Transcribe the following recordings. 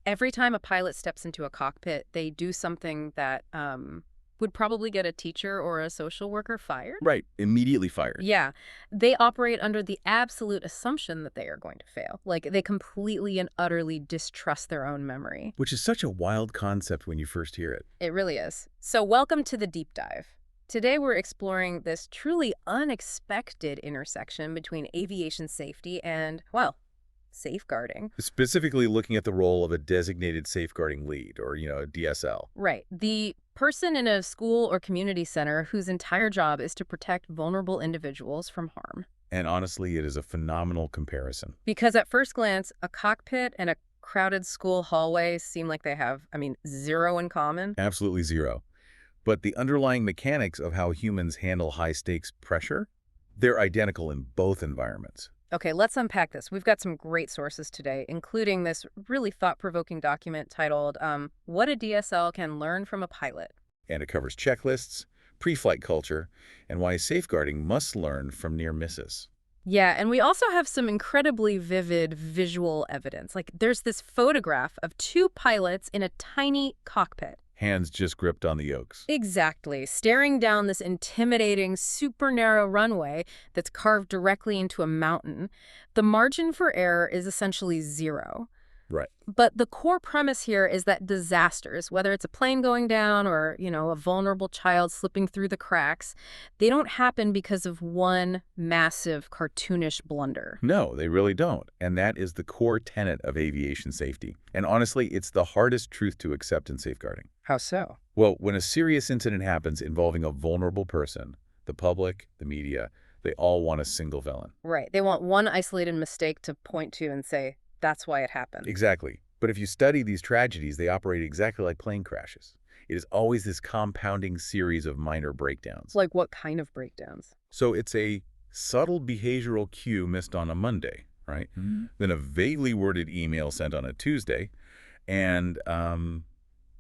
Every time a pilot steps into a cockpit, they do something that would probably get a teacher or a social worker fired. Right. Immediately fired. Yeah. They operate under the absolute assumption that they are going to fail. Like, they completely and utterly distrust their own memory. Which is such a wild concept when you first hear it. It really is. So welcome to the deep dive. Today we're exploring this truly unexpected intersection between aviation safety and, well, safeguarding. Specifically looking at the role of a designated safeguarding lead, or, a DSL. Right. The person in a school or community center whose entire job is to protect vulnerable individuals from harm. And honestly, it is a phenomenal comparison. Because at first glance, a cockpit and a crowded school hallway seem like they have, zero in common. Absolutely zero. But the underlying mechanics of how humans handle high-stakes pressure, they're identical in both environments. Okay, let's unpack this. We've got some great sources today, including this really thought-provoking document titled, What a DSL Can Learn From a Pilot. And it covers checklists, pre-flight culture, and why safeguarding must learn from near misses. Yeah, and we also have some incredibly vivid visual evidence. Like, there's this photograph of two pilots in a tiny cockpit. Hands just gripped on the yokes. Exactly, staring down this intimidating, super narrow runway that's carved directly into a mountain. The margin for error is essentially zero. Right. But the core premise here is that disasters, whether it's a plane going down or, a vulnerable child slipping through the cracks, they don't happen because of one massive cartoonish blunder. No, they really don't. And that is the core tenet of aviation safety. And honestly, it's the hardest truth to accept in safeguarding. How so? Well, when a serious incident happens involving a vulnerable person, the public, the media, they all want a single villain. Right. They want one isolated mistake to point to and say, that's why it happened. Exactly. But if you study these tragedies, they operate exactly like plane crashes. It is always this compounding series of minor breakdowns. Like what kind of breakdowns? So it's a subtle behavioral cue missed on a Monday, right? Mm-hmm. Then a vaguely worded email sent on a Tuesday, and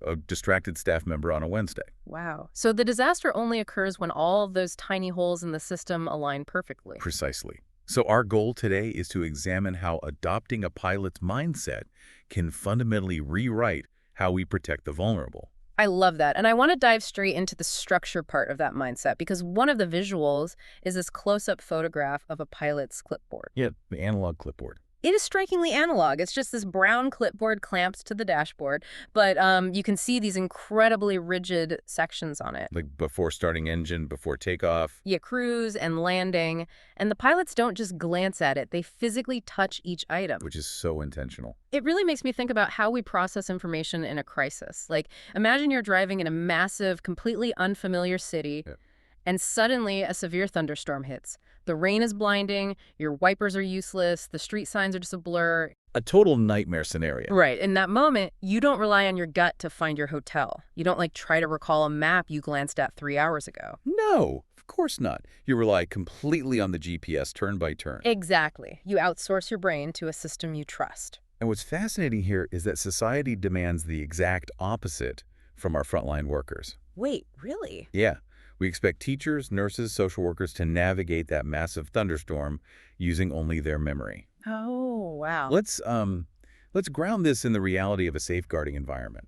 a distracted staff member on a Wednesday. Wow. So the disaster only occurs when all of those tiny holes in the system align perfectly. Precisely. So our goal today is to examine how adopting a pilot's mindset can fundamentally rewrite how we protect the vulnerable. I love that. And I want to dive straight into the structure part of that mindset, because one of the visuals is this close-up photograph of a pilot's clipboard. Yeah, the analog clipboard. It is strikingly analog. It's just this brown clipboard clamped to the dashboard, but you can see these incredibly rigid sections on it. Like before starting engine, before takeoff. Yeah, cruise and landing. And the pilots don't just glance at it. They physically touch each item. Which is so intentional. It really makes me think about how we process information in a crisis. Like, imagine you're driving in a massive, completely unfamiliar city, and suddenly a severe thunderstorm hits. The rain is blinding, your wipers are useless, the street signs are just a blur. A total nightmare scenario. Right. In that moment, you don't rely on your gut to find your hotel. You don't, try to recall a map you glanced at 3 hours ago. No, of course not. You rely completely on the GPS turn by turn. Exactly. You outsource your brain to a system you trust. And what's fascinating here is that society demands the exact opposite from our frontline workers. Wait, really? Yeah. We expect teachers, nurses, social workers to navigate that massive thunderstorm using only their memory. Oh, wow. Let's ground this in the reality of a safeguarding environment.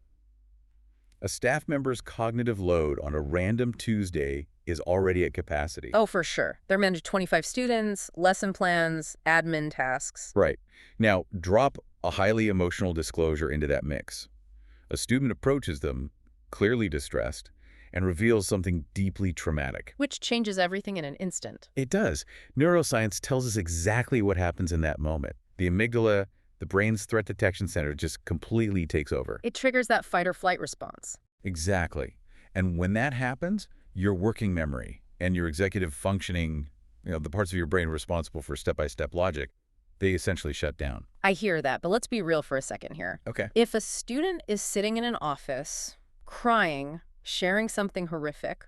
A staff member's cognitive load on a random Tuesday is already at capacity. Oh, for sure. They're managing 25 students, lesson plans, admin tasks. Right. Now, drop a highly emotional disclosure into that mix. A student approaches them, clearly distressed, and reveals something deeply traumatic. Which changes everything in an instant. It does. Neuroscience tells us exactly what happens in that moment. The amygdala, the brain's threat detection center, just completely takes over. It triggers that fight or flight response. Exactly. And when that happens, your working memory and your executive functioning, the parts of your brain responsible for step-by-step logic, they essentially shut down. I hear that, but let's be real for a second here. Okay. If a student is sitting in an office, crying, sharing something horrific,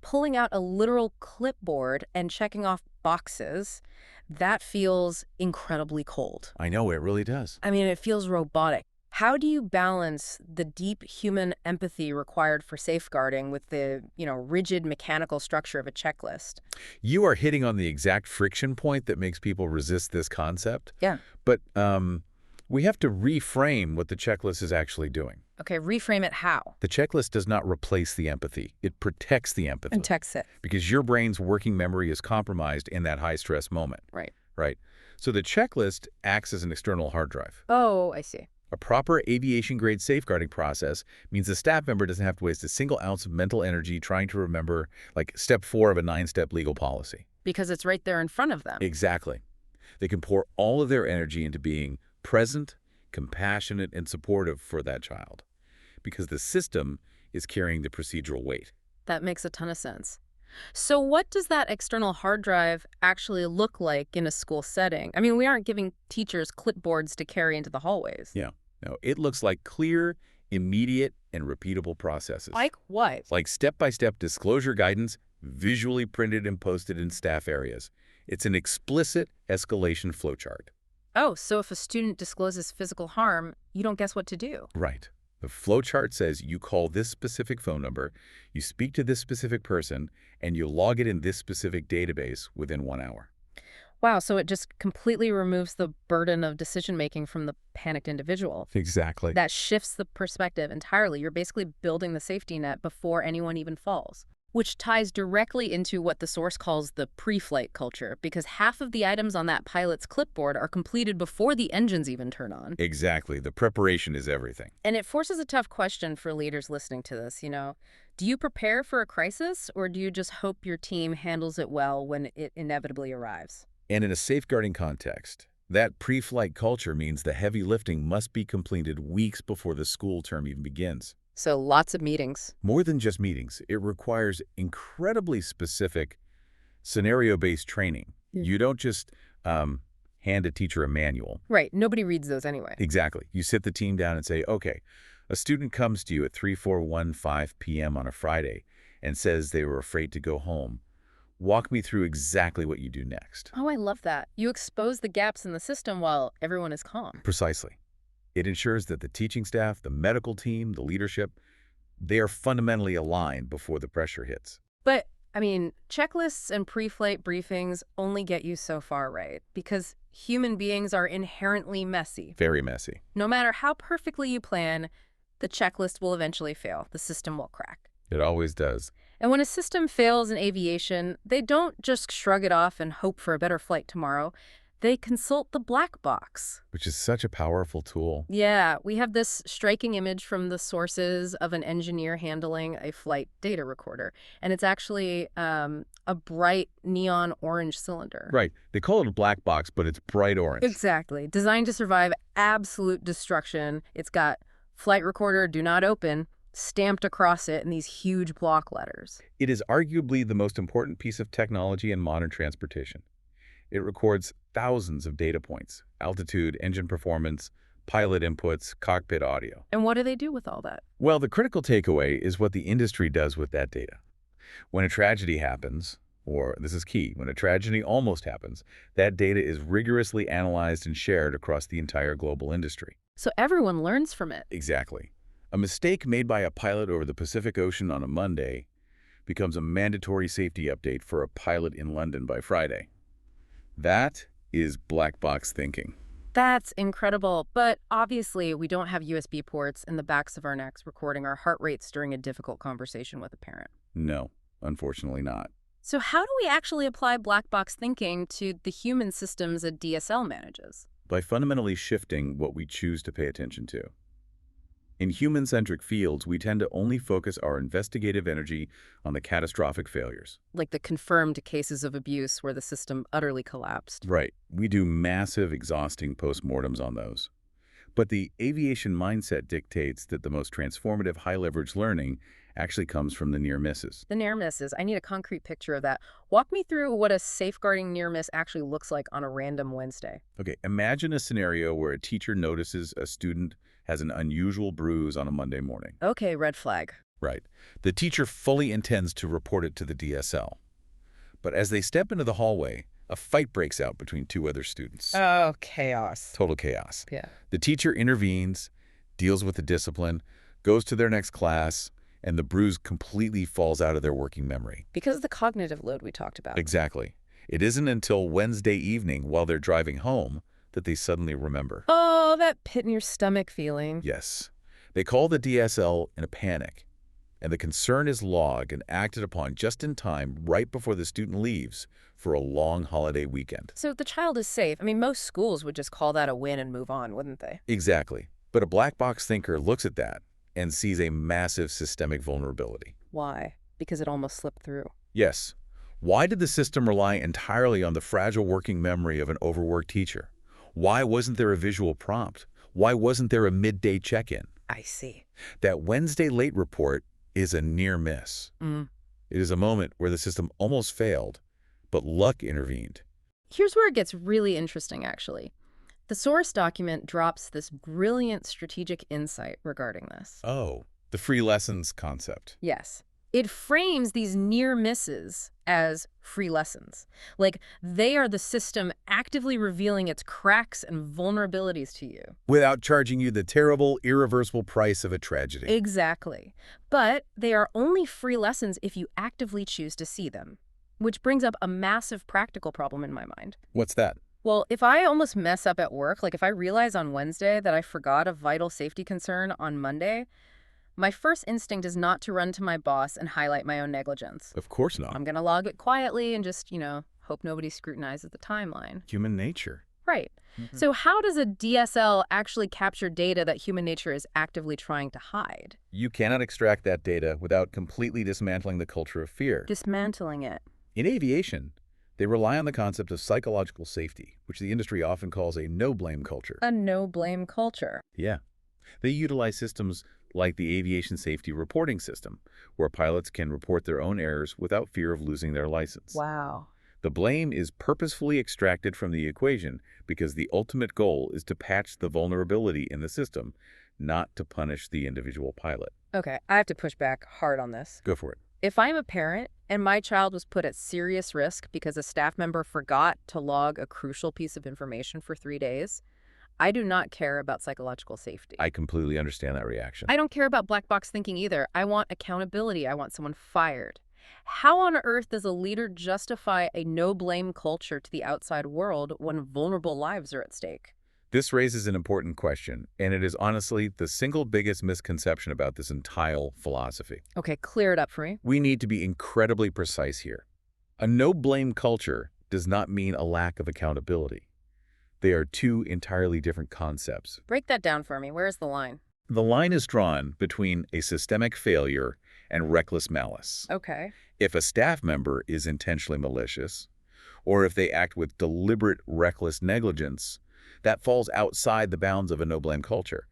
pulling out a literal clipboard and checking off boxes, that feels incredibly cold. I know, it really does. It feels robotic. How do you balance the deep human empathy required for safeguarding with the, rigid mechanical structure of a checklist? You are hitting on the exact friction point that makes people resist this concept. Yeah. But We have to reframe what the checklist is actually doing. Okay, reframe it how? The checklist does not replace the empathy. It protects the empathy. And text it. Because your brain's working memory is compromised in that high-stress moment. Right. So the checklist acts as an external hard drive. Oh, I see. A proper aviation-grade safeguarding process means the staff member doesn't have to waste a single ounce of mental energy trying to remember, like, step 4 of a 9-step legal policy. Because it's right there in front of them. Exactly. They can pour all of their energy into being present, compassionate, and supportive for that child. Because the system is carrying the procedural weight. That makes a ton of sense. So what does that external hard drive actually look like in a school setting? I mean, we aren't giving teachers clipboards to carry into the hallways. Yeah. No, it looks like clear, immediate, and repeatable processes. Like what? Like step-by-step disclosure guidance, visually printed and posted in staff areas. It's an explicit escalation flowchart. Oh, so if a student discloses physical harm, you don't guess what to do. Right. The flowchart says you call this specific phone number, you speak to this specific person, and you log it in this specific database within 1 hour. Wow, so it just completely removes the burden of decision-making from the panicked individual. Exactly. That shifts the perspective entirely. You're basically building the safety net before anyone even falls. Which ties directly into what the source calls the pre-flight culture, because half of the items on that pilot's clipboard are completed before the engines even turn on. Exactly. The preparation is everything. And it forces a tough question for leaders listening to this, Do you prepare for a crisis, or do you just hope your team handles it well when it inevitably arrives? And in a safeguarding context, that pre-flight culture means the heavy lifting must be completed weeks before the school term even begins. So lots of meetings. More than just meetings, it requires incredibly specific scenario-based training. You don't just hand a teacher a manual. Right. Nobody reads those anyway. Exactly. You sit the team down and say, okay, a student comes to you at 3:15 p.m. on a Friday and says they were afraid to go home. Walk me through exactly what you do next. Oh, I love that. You expose the gaps in the system while everyone is calm. Precisely. It ensures that the teaching staff, the medical team, the leadership, they are fundamentally aligned before the pressure hits. But, checklists and pre-flight briefings only get you so far, right? Because human beings are inherently messy. Very messy. No matter how perfectly you plan, the checklist will eventually fail. The system will crack. It always does. And when a system fails in aviation, they don't just shrug it off and hope for a better flight tomorrow. They consult the black box. Which is such a powerful tool. Yeah, we have this striking image from the sources of an engineer handling a flight data recorder. And it's actually a bright neon orange cylinder. Right. They call it a black box, but it's bright orange. Exactly. Designed to survive absolute destruction. It's got flight recorder, do not open, stamped across it in these huge block letters. It is arguably the most important piece of technology in modern transportation. It records thousands of data points: altitude, engine performance, pilot inputs, cockpit audio. And what do they do with all that? Well, the critical takeaway is what the industry does with that data. When a tragedy happens, or this is key, when a tragedy almost happens, that data is rigorously analyzed and shared across the entire global industry. So everyone learns from it. Exactly. A mistake made by a pilot over the Pacific Ocean on a Monday becomes a mandatory safety update for a pilot in London by Friday. That is black box thinking. That's incredible. But obviously, we don't have USB ports in the backs of our necks recording our heart rates during a difficult conversation with a parent. No, unfortunately not. So how do we actually apply black box thinking to the human systems a DSL manages? By fundamentally shifting what we choose to pay attention to. In human-centric fields, we tend to only focus our investigative energy on the catastrophic failures. Like the confirmed cases of abuse where the system utterly collapsed. Right. We do massive, exhausting postmortems on those. But the aviation mindset dictates that the most transformative high-leverage learning actually comes from the near misses. The near misses. I need a concrete picture of that. Walk me through what a safeguarding near miss actually looks like on a random Wednesday. Okay, imagine a scenario where a teacher notices a student has an unusual bruise on a Monday morning. Okay, red flag. Right. The teacher fully intends to report it to the DSL. But as they step into the hallway, a fight breaks out between two other students. Oh, chaos. Total chaos. Yeah. The teacher intervenes, deals with the discipline, goes to their next class, and the bruise completely falls out of their working memory. Because of the cognitive load we talked about. Exactly. It isn't until Wednesday evening, while they're driving home, that they suddenly remember. Oh, that pit in your stomach feeling. Yes. They call the DSL in a panic, and the concern is logged and acted upon just in time right before the student leaves for a long holiday weekend. So the child is safe. I mean, most schools would just call that a win and move on, wouldn't they? Exactly. But a black box thinker looks at that and sees a massive systemic vulnerability. Why? Because it almost slipped through. Yes. Why did the system rely entirely on the fragile working memory of an overworked teacher? Why wasn't there a visual prompt? Why wasn't there a midday check-in? I see. That Wednesday late report is a near miss. It is a moment where the system almost failed, but luck intervened. Here's where it gets really interesting, actually. The source document drops this brilliant strategic insight regarding this. Oh, the free lessons concept. Yes. It frames these near misses as free lessons. Like, they are the system actively revealing its cracks and vulnerabilities to you. Without charging you the terrible, irreversible price of a tragedy. Exactly. But they are only free lessons if you actively choose to see them. Which brings up a massive practical problem in my mind. What's that? Well, if I almost mess up at work, like if I realize on Wednesday that I forgot a vital safety concern on Monday, my first instinct is not to run to my boss and highlight my own negligence. Of course not. I'm going to log it quietly and just, hope nobody scrutinizes the timeline. Human nature. Right. So how does a DSL actually capture data that human nature is actively trying to hide? You cannot extract that data without completely dismantling the culture of fear. Dismantling it. In aviation, they rely on the concept of psychological safety, which the industry often calls a no-blame culture. A no-blame culture. Yeah. They utilize systems like the Aviation Safety Reporting System, where pilots can report their own errors without fear of losing their license. Wow. The blame is purposefully extracted from the equation because the ultimate goal is to patch the vulnerability in the system, not to punish the individual pilot. Okay, I have to push back hard on this. Go for it. If I'm a parent and my child was put at serious risk because a staff member forgot to log a crucial piece of information for 3 days, I do not care about psychological safety. I completely understand that reaction. I don't care about black box thinking either. I want accountability. I want someone fired. How on earth does a leader justify a no-blame culture to the outside world when vulnerable lives are at stake? This raises an important question, and it is honestly the single biggest misconception about this entire philosophy. Okay, clear it up for me. We need to be incredibly precise here. A no-blame culture does not mean a lack of accountability. They are two entirely different concepts. Break that down for me. Where's the line? The line is drawn between a systemic failure and reckless malice. Okay. If a staff member is intentionally malicious, or if they act with deliberate reckless negligence, that falls outside the bounds of a no-blame culture.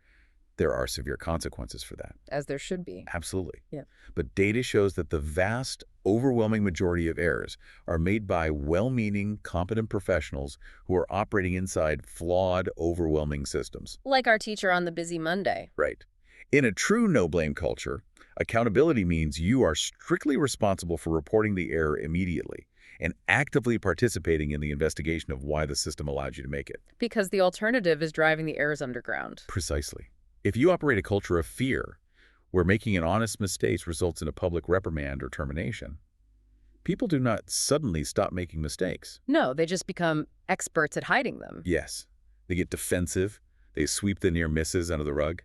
There are severe consequences for that. As there should be. Absolutely. Yeah. But data shows that the vast, overwhelming majority of errors are made by well-meaning, competent professionals who are operating inside flawed, overwhelming systems. Like our teacher on the busy Monday. Right. In a true no-blame culture, accountability means you are strictly responsible for reporting the error immediately and actively participating in the investigation of why the system allowed you to make it. Because the alternative is driving the errors underground. Precisely. If you operate a culture of fear, where making an honest mistake results in a public reprimand or termination, people do not suddenly stop making mistakes. No, they just become experts at hiding them. Yes. They get defensive. They sweep the near misses under the rug.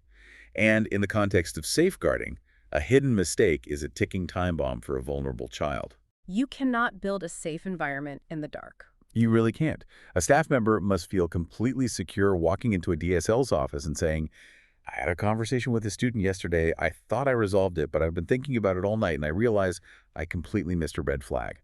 And in the context of safeguarding, a hidden mistake is a ticking time bomb for a vulnerable child. You cannot build a safe environment in the dark. You really can't. A staff member must feel completely secure walking into a DSL's office and saying, I had a conversation with a student yesterday. I thought I resolved it, but I've been thinking about it all night, and I realized I completely missed a red flag.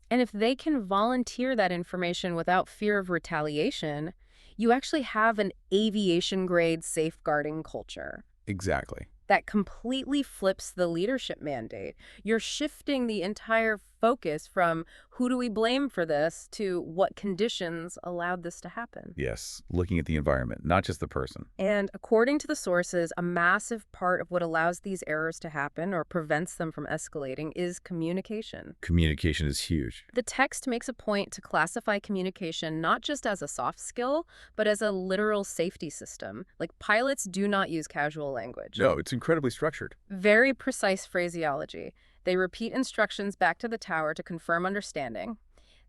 And if they can volunteer that information without fear of retaliation, you actually have an aviation-grade safeguarding culture. Exactly. That completely flips the leadership mandate. You're shifting the entire focus from who do we blame for this to what conditions allowed this to happen. Yes, looking at the environment, not just the person. And according to the sources, a massive part of what allows these errors to happen or prevents them from escalating is communication. Communication is huge. The text makes a point to classify communication not just as a soft skill, but as a literal safety system. Like, pilots do not use casual language. No, it's incredibly structured. Very precise phraseology. They repeat instructions back to the tower to confirm understanding.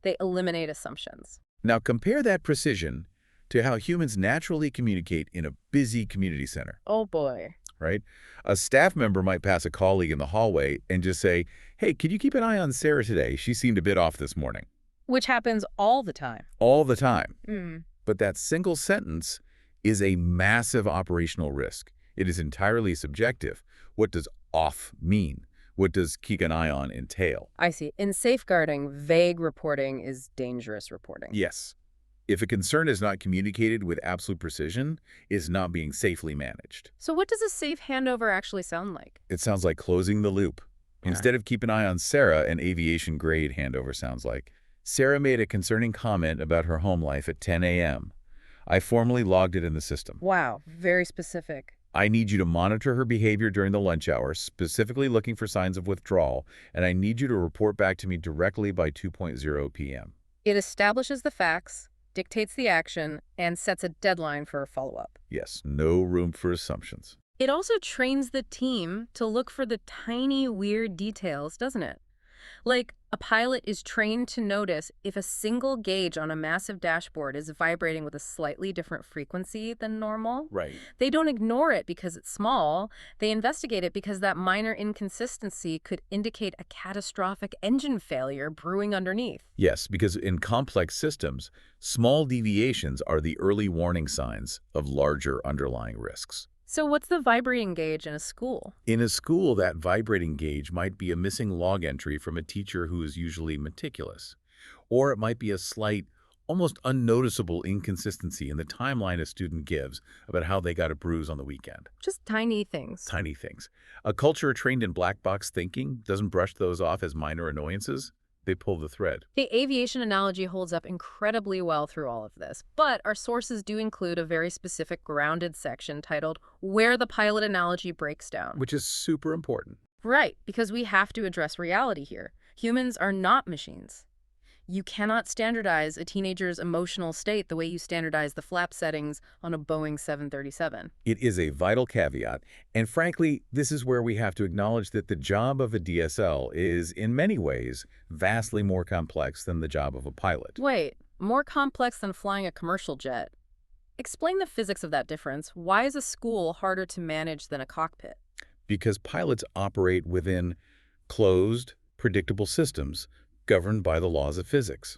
They eliminate assumptions. Now compare that precision to how humans naturally communicate in a busy community center, Oh boy. right? A staff member might pass a colleague in the hallway and just say, "Hey, could you keep an eye on Sarah today? She seemed a bit off this morning." Which happens all the time. All the time. Mm. But that single sentence is a massive operational risk. It is entirely subjective. What does off mean? What does keep an eye on entail? I see. In safeguarding, vague reporting is dangerous reporting. Yes. If a concern is not communicated with absolute precision, it is not being safely managed. So what does a safe handover actually sound like? It sounds like closing the loop. Yeah. Instead of keep an eye on Sarah, an aviation grade handover sounds like, Sarah made a concerning comment about her home life at 10 a.m. I formally logged it in the system. Wow, very specific. I need you to monitor her behavior during the lunch hour, specifically looking for signs of withdrawal, and I need you to report back to me directly by 2:00 p.m. It establishes the facts, dictates the action, and sets a deadline for follow-up. Yes, no room for assumptions. It also trains the team to look for the tiny, weird details, doesn't it? Like, a pilot is trained to notice if a single gauge on a massive dashboard is vibrating with a slightly different frequency than normal. Right. They don't ignore it because it's small. They investigate it because that minor inconsistency could indicate a catastrophic engine failure brewing underneath. Yes, because in complex systems, small deviations are the early warning signs of larger underlying risks. So what's the vibrating gauge in a school? In a school, that vibrating gauge might be a missing log entry from a teacher who is usually meticulous. Or it might be a slight, almost unnoticeable inconsistency in the timeline a student gives about how they got a bruise on the weekend. Just tiny things. Tiny things. A culture trained in black box thinking doesn't brush those off as minor annoyances. They pull the thread. The aviation analogy holds up incredibly well through all of this, but our sources do include a very specific grounded section titled Where the Pilot Analogy Breaks Down. Which is super important. Right, because we have to address reality here. Humans are not machines. You cannot standardize a teenager's emotional state the way you standardize the flap settings on a Boeing 737. It is a vital caveat, and frankly, this is where we have to acknowledge that the job of a DSL is, in many ways, vastly more complex than the job of a pilot. Wait, more complex than flying a commercial jet. Explain the physics of that difference. Why is a school harder to manage than a cockpit? Because pilots operate within closed, predictable systems governed by the laws of physics.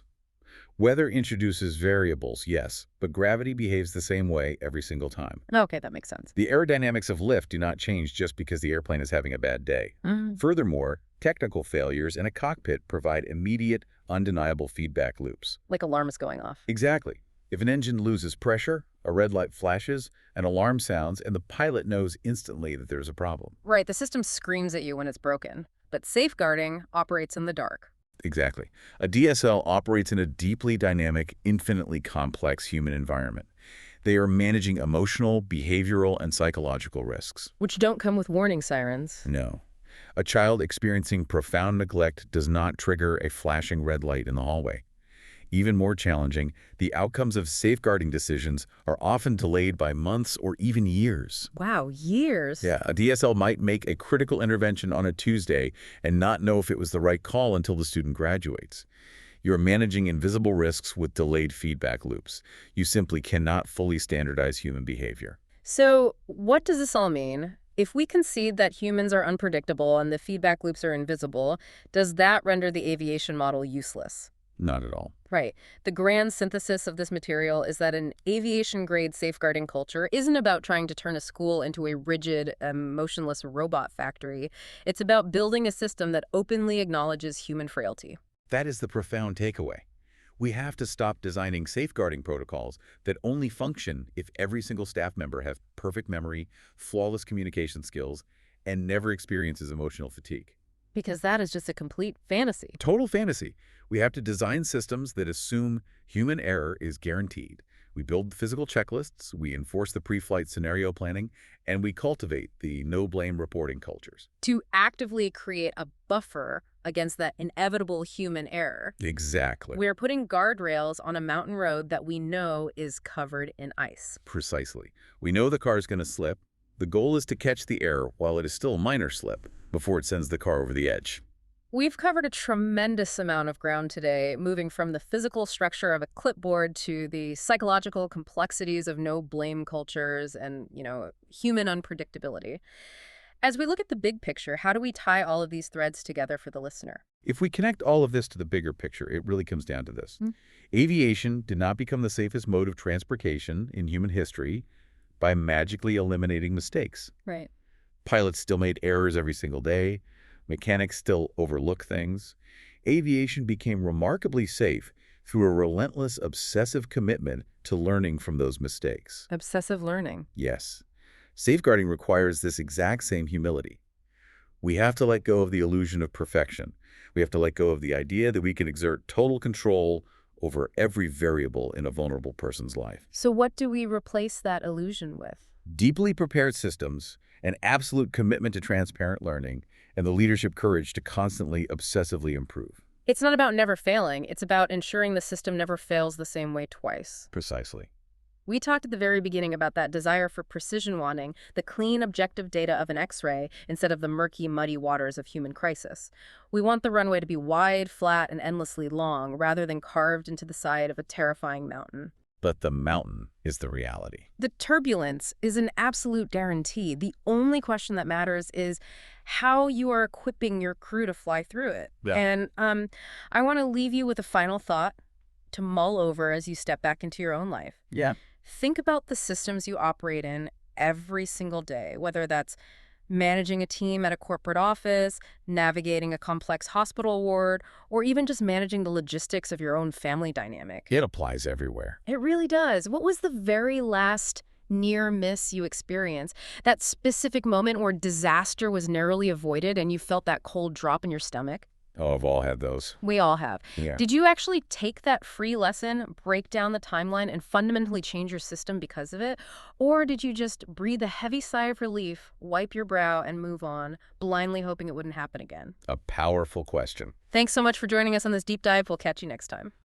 Weather introduces variables, yes, but gravity behaves the same way every single time. Okay, that makes sense. The aerodynamics of lift do not change just because the airplane is having a bad day. Furthermore, technical failures in a cockpit provide immediate, undeniable feedback loops. Like alarm is going off. Exactly. If an engine loses pressure, a red light flashes, an alarm sounds, and the pilot knows instantly that there's a problem. Right, the system screams at you when it's broken, but safeguarding operates in the dark. Exactly. A DSL operates in a deeply dynamic, infinitely complex human environment. They are managing emotional, behavioral, and psychological risks. Which don't come with warning sirens. No. A child experiencing profound neglect does not trigger a flashing red light in the hallway. Even more challenging, the outcomes of safeguarding decisions are often delayed by months or even years. Wow, years? Yeah, a DSL might make a critical intervention on a Tuesday and not know if it was the right call until the student graduates. You're managing invisible risks with delayed feedback loops. You simply cannot fully standardize human behavior. So, what does this all mean? If we concede that humans are unpredictable and the feedback loops are invisible, does that render the aviation model useless? Not at all. Right. The grand synthesis of this material is that an aviation-grade safeguarding culture isn't about trying to turn a school into a rigid, motionless robot factory. It's about building a system that openly acknowledges human frailty. That is the profound takeaway. We have to stop designing safeguarding protocols that only function if every single staff member has perfect memory, flawless communication skills, and never experiences emotional fatigue. Because that is just a complete fantasy. Total fantasy. We have to design systems that assume human error is guaranteed. We build physical checklists, we enforce the pre-flight scenario planning, and we cultivate the no-blame reporting cultures. To actively create a buffer against that inevitable human error. Exactly. We're putting guardrails on a mountain road that we know is covered in ice. Precisely. We know the car is going to slip. The goal is to catch the error while it is still a minor slip before it sends the car over the edge. We've covered a tremendous amount of ground today, moving from the physical structure of a clipboard to the psychological complexities of no blame cultures and, human unpredictability. As we look at the big picture, how do we tie all of these threads together for the listener? If we connect all of this to the bigger picture, it really comes down to this. Aviation did not become the safest mode of transportation in human history by magically eliminating mistakes. Right. Pilots still made errors every single day. Mechanics still overlook things. Aviation became remarkably safe through a relentless, obsessive commitment to learning from those mistakes. Obsessive learning. Yes. Safeguarding requires this exact same humility. We have to let go of the illusion of perfection. We have to let go of the idea that we can exert total control over every variable in a vulnerable person's life. So what do we replace that illusion with? Deeply prepared systems, an absolute commitment to transparent learning, and the leadership courage to constantly, obsessively improve. It's not about never failing. It's about ensuring the system never fails the same way twice. Precisely. We talked at the very beginning about that desire for precision wanting, the clean, objective data of an X-ray instead of the murky, muddy waters of human crisis. We want the runway to be wide, flat, and endlessly long, rather than carved into the side of a terrifying mountain. But the mountain is the reality. The turbulence is an absolute guarantee. The only question that matters is how you are equipping your crew to fly through it. Yeah. And I want to leave you with a final thought to mull over as you step back into your own life. Yeah. Think about the systems you operate in every single day, whether that's managing a team at a corporate office, navigating a complex hospital ward, or even just managing the logistics of your own family dynamic. It applies everywhere. It really does. What was the very last near miss you experienced? That specific moment where disaster was narrowly avoided and you felt that cold drop in your stomach? Oh, I've all had those. We all have. Yeah. Did you actually take that free lesson, break down the timeline, and fundamentally change your system because of it? Or did you just breathe a heavy sigh of relief, wipe your brow, and move on, blindly hoping it wouldn't happen again? A powerful question. Thanks so much for joining us on this deep dive. We'll catch you next time.